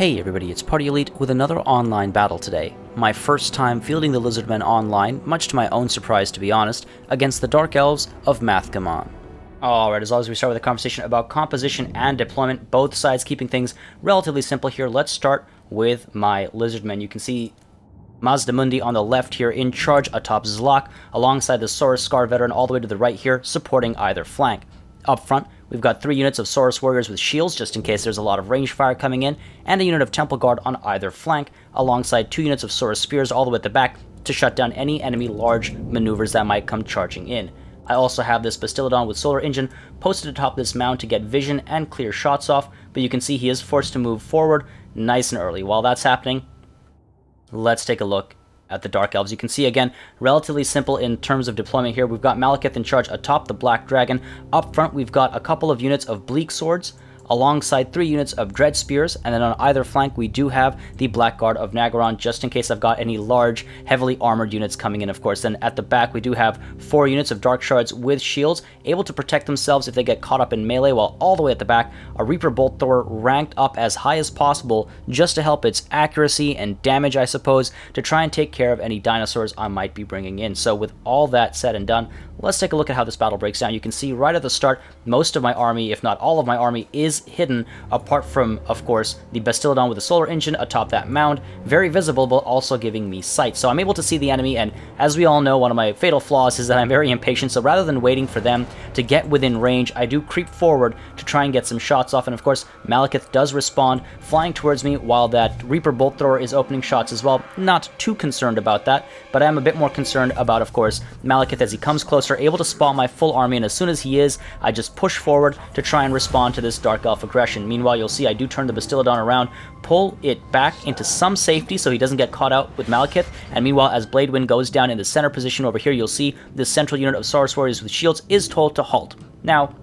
Hey everybody, it's PartyElite with another online battle today. My first time fielding the Lizardmen online, much to my own surprise to be honest, against the Dark Elves of Mathghamhan. Alright, as always we start with a conversation about composition and deployment, both sides keeping things relatively simple here. Let's start with my Lizardmen. You can see Mazdamundi on the left here in charge atop Zlaaq, alongside the Saurus Scar veteran all the way to the right here, supporting either flank. Up front, we've got 3 units of Saurus warriors with shields, just in case there's a lot of range fire coming in, and a unit of Temple Guard on either flank, alongside 2 units of Saurus spears all the way at the back to shut down any enemy large maneuvers that might come charging in. I also have this Bastiladon with solar engine posted atop this mound to get vision and clear shots off, but you can see he is forced to move forward nice and early. While that's happening, let's take a look at the Dark Elves. You can see again, relatively simple in terms of deployment here. We've got Malekith in charge atop the Black Dragon. Up front, we've got a couple of units of Bleak Swords, alongside 3 units of Dread Spears, and then on either flank we do have the Black Guard of Nagaron, just in case I've got any large, heavily armored units coming in, of course. Then at the back we do have 4 units of Dark Shards with shields, able to protect themselves if they get caught up in melee, while all the way at the back, a Reaper Bolt Thrower ranked up as high as possible, just to help its accuracy and damage, I suppose, to try and take care of any dinosaurs I might be bringing in. So with all that said and done, let's take a look at how this battle breaks down. You can see right at the start, most of my army, if not all of my army, is hidden, apart from, of course, the Bastiladon with the solar engine atop that mound, very visible, but also giving me sight. So I'm able to see the enemy, and as we all know, one of my fatal flaws is that I'm very impatient, so rather than waiting for them to get within range, I do creep forward to try and get some shots off, and of course, Malekith does respond, flying towards me, while that Reaper Bolt Thrower is opening shots as well. Not too concerned about that, but I'm a bit more concerned about, of course, Malekith as he comes closer, able to spot my full army, and as soon as he is, I just push forward to try and respond to this Dark Elf aggression. Meanwhile, you'll see I do turn the Bastiladon around, pull it back into some safety so he doesn't get caught out with Malekith, and meanwhile, as Bladewind goes down in the center position over here, you'll see this central unit of Saurus warriors with shields is told to halt. Now,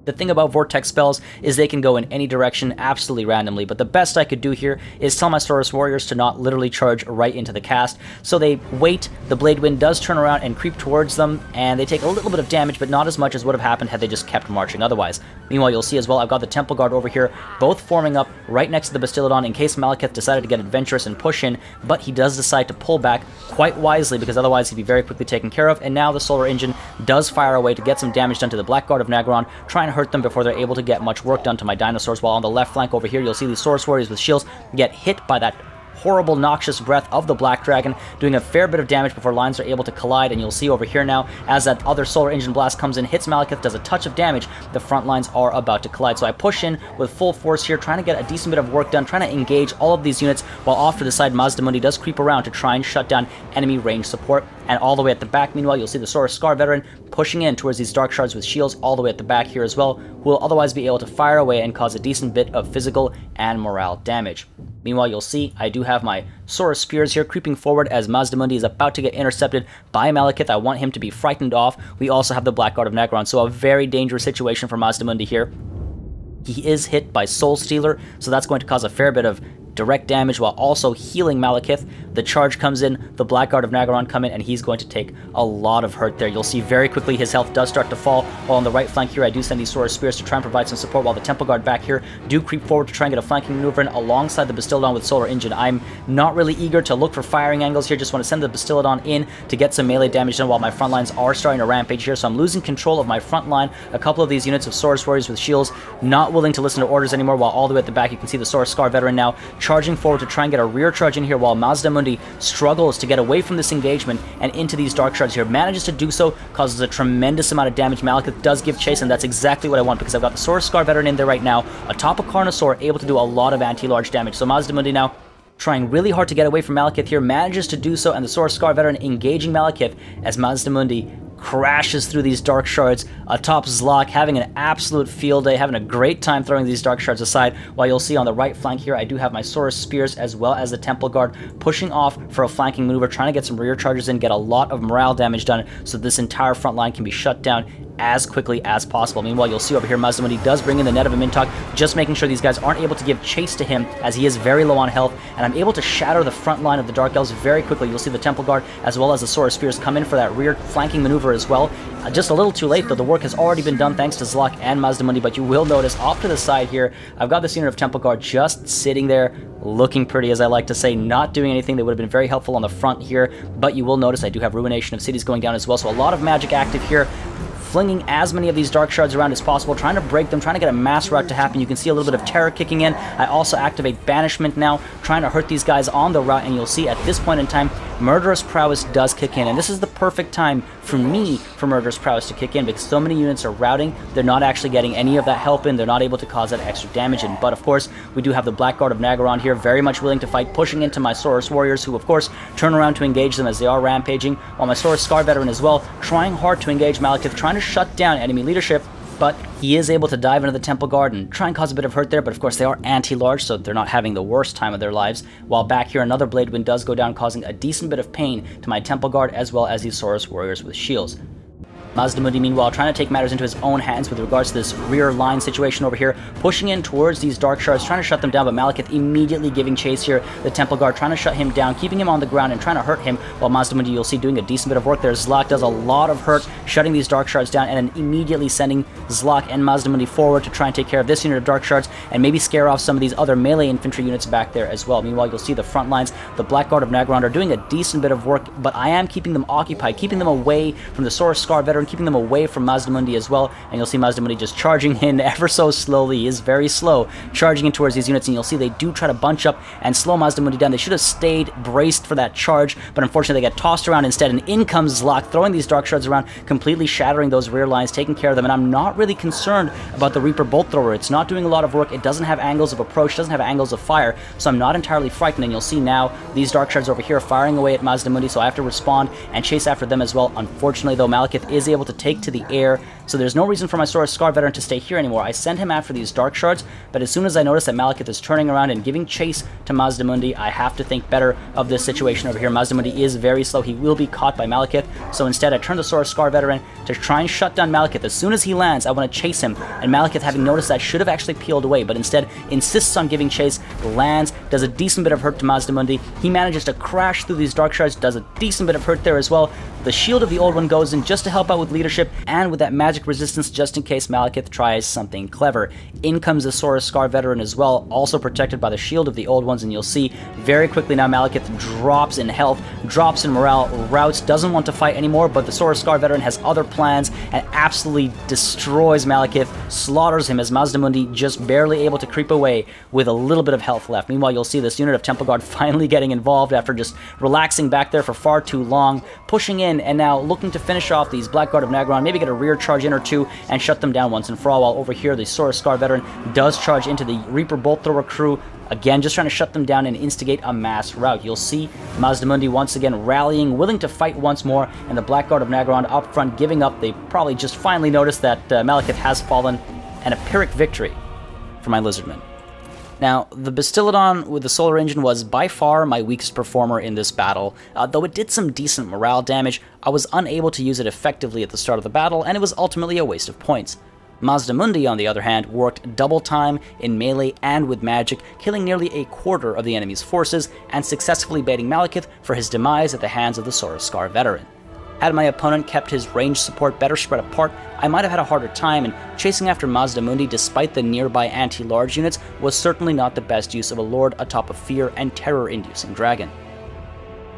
the thing about Vortex spells is they can go in any direction absolutely randomly, but the best I could do here is tell my Saurus warriors to not literally charge right into the cast. So they wait, the Bladewind does turn around and creep towards them, and they take a little bit of damage, but not as much as would have happened had they just kept marching otherwise. Meanwhile, you'll see as well, I've got the Temple Guard over here, both forming up right next to the Bastiladon in case Malekith decided to get adventurous and push in, but he does decide to pull back quite wisely, because otherwise he'd be very quickly taken care of, and now the solar engine does fire away to get some damage done to the Black Guard of Nagaron, trying to hurt them before they're able to get much work done to my dinosaurs, while on the left flank over here, you'll see these Saurus warriors with shields get hit by that horrible noxious breath of the Black Dragon, doing a fair bit of damage before lines are able to collide, and you'll see over here now, as that other solar engine blast comes in, hits Malekith, does a touch of damage, the front lines are about to collide. So I push in with full force here, trying to get a decent bit of work done, trying to engage all of these units, while off to the side, Mazdamundi does creep around to try and shut down enemy range support. And all the way at the back, meanwhile, you'll see the Saurus Scar veteran pushing in towards these Dark Shards with shields all the way at the back here as well, who will otherwise be able to fire away and cause a decent bit of physical and morale damage. Meanwhile, you'll see I do have my Saurus Spears here creeping forward as Mazdamundi is about to get intercepted by Malekith. I want him to be frightened off. We also have the Black Guard of Nagaron, so a very dangerous situation for Mazdamundi here. He is hit by Soul Stealer, so that's going to cause a fair bit of direct damage while also healing Malekith. The charge comes in, the Black Guard of Nagaron come in, and he's going to take a lot of hurt there. You'll see very quickly his health does start to fall, while on the right flank here I do send these Saurus Spears to try and provide some support, while the Temple Guard back here do creep forward to try and get a flanking maneuver in alongside the Bastiladon with solar engine. I'm not really eager to look for firing angles here, just want to send the Bastiladon in to get some melee damage done while my front lines are starting to rampage here, so I'm losing control of my front line. A couple of these units of Saurus warriors with shields not willing to listen to orders anymore, while all the way at the back you can see the Saurus Scar veteran now charging forward to try and get a rear charge in here, while Mazdamundi struggles to get away from this engagement and into these Dark Shards here. Manages to do so, causes a tremendous amount of damage. Malekith does give chase, and that's exactly what I want, because I've got the Saurus Scar veteran in there right now, atop a Carnosaur, able to do a lot of anti-large damage. So Mazdamundi now trying really hard to get away from Malekith here, manages to do so, and the Saurus Scar veteran engaging Malekith as Mazdamundi crashes through these Dark Shards atop Zlaaq, having an absolute field day, having a great time throwing these Dark Shards aside, while you'll see on the right flank here, I do have my Saurus Spears as well as the Temple Guard pushing off for a flanking maneuver, trying to get some rear charges in, get a lot of morale damage done, so this entire front line can be shut down as quickly as possible. Meanwhile, you'll see over here Mazdamundi does bring in the Net of a Mintok, just making sure these guys aren't able to give chase to him as he is very low on health, and I'm able to shatter the front line of the Dark Elves very quickly. You'll see the Temple Guard as well as the Sword of Spears come in for that rear flanking maneuver as well. Just a little too late, though. The work has already been done thanks to Zlaaq and Mazdamundi, but you will notice off to the side here, I've got this unit of Temple Guard just sitting there, looking pretty, as I like to say, not doing anything. They would have been very helpful on the front here, but you will notice I do have Ruination of Cities going down as well, so a lot of magic active here, flinging as many of these Dark Shards around as possible, trying to break them, trying to get a mass rout to happen. You can see a little bit of Terror kicking in. I also activate Banishment now, trying to hurt these guys on the route, and you'll see at this point in time, Murderous Prowess does kick in, and this is the perfect time for me for Murderous Prowess to kick in, because so many units are routing, they're not actually getting any of that help in, they're not able to cause that extra damage in. But of course, we do have the Blackguard of Nagaron here, very much willing to fight, pushing into my Saurus Warriors, who of course turn around to engage them as they are rampaging, while my Saurus Scar Veteran as well, trying hard to engage Malekith, trying to shut down enemy leadership, but he is able to dive into the Temple Guard and try and cause a bit of hurt there, but of course they are anti-large, so they're not having the worst time of their lives. While back here, another Blade Wind does go down, causing a decent bit of pain to my Temple Guard as well as these Saurus Warriors with shields. Mazdamundi, meanwhile, trying to take matters into his own hands with regards to this rear line situation over here, pushing in towards these Dark Shards, trying to shut them down, but Malekith immediately giving chase here. The Temple Guard trying to shut him down, keeping him on the ground and trying to hurt him, while Mazdamundi, you'll see, doing a decent bit of work there. Zlaaq does a lot of hurt, shutting these Dark Shards down, and then immediately sending Zlaaq and Mazdamundi forward to try and take care of this unit of Dark Shards, and maybe scare off some of these other melee infantry units back there as well. Meanwhile, you'll see the front lines, the Blackguard of Nagaron are doing a decent bit of work, but I am keeping them occupied, keeping them away from the Saurus Scar Veteran, keeping them away from Mazdamundi as well, and you'll see Mazdamundi just charging in ever so slowly. He is very slow, charging in towards these units, and you'll see they do try to bunch up and slow Mazdamundi down. They should have stayed braced for that charge, but unfortunately they get tossed around instead, and in comes Zlaaq, throwing these Dark Shards around, completely shattering those rear lines, taking care of them, and I'm not really concerned about the Reaper Bolt Thrower. It's not doing a lot of work, it doesn't have angles of approach, doesn't have angles of fire, so I'm not entirely frightened, and you'll see now these Dark Shards over here firing away at Mazdamundi, so I have to respond and chase after them as well. Unfortunately, though, Malekith is able to take to the air, so there's no reason for my Saurus Scar Veteran to stay here anymore. I send him after these Dark Shards, but as soon as I notice that Malekith is turning around and giving chase to Mazdamundi, I have to think better of this situation over here. Mazdamundi is very slow. He will be caught by Malekith, so instead I turn the Saurus Scar Veteran to try and shut down Malekith. As soon as he lands, I want to chase him, and Malekith, having noticed that, should have actually peeled away, but instead insists on giving chase, lands, does a decent bit of hurt to Mazdamundi. He manages to crash through these Dark Shards, does a decent bit of hurt there as well. The Shield of the Old One goes in just to help out with leadership and with that magic resistance just in case Malekith tries something clever. In comes the Saurus Scar Veteran as well, also protected by the Shield of the Old Ones, and you'll see very quickly now Malekith drops in health, drops in morale, routes, doesn't want to fight anymore, but the Saurus Scar Veteran has other plans and absolutely destroys Malekith, slaughters him as Mazdamundi just barely able to creep away with a little bit of health left. Meanwhile, you'll see this unit of Temple Guard finally getting involved after just relaxing back there for far too long, pushing in and now looking to finish off these Blackguard of Nagaron, maybe get a rear charge in or two and shut them down once and for all, while over here the Saurus Scar Veteran does charge into the Reaper Bolt Thrower crew, again just trying to shut them down and instigate a mass rout. You'll see Mazdamundi once again rallying, willing to fight once more, and the Blackguard of Nagaron up front giving up. They probably just finally noticed that Malekith has fallen, and a Pyrrhic victory for my Lizardmen. Now, the Bastiladon with the Solar Engine was by far my weakest performer in this battle. Though it did some decent morale damage, I was unable to use it effectively at the start of the battle, and it was ultimately a waste of points. Mazdamundi, on the other hand, worked double time in melee and with magic, killing nearly a quarter of the enemy's forces and successfully baiting Malekith for his demise at the hands of the Saurus Scar Veteran. Had my opponent kept his range support better spread apart, I might have had a harder time, and chasing after Mazdamundi despite the nearby anti-large units was certainly not the best use of a lord atop a fear and terror-inducing dragon.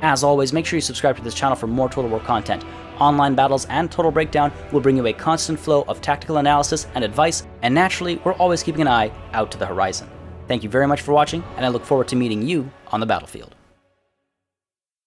As always, make sure you subscribe to this channel for more Total War content. Online battles and Total Breakdown will bring you a constant flow of tactical analysis and advice, and naturally, we're always keeping an eye out to the horizon. Thank you very much for watching, and I look forward to meeting you on the battlefield.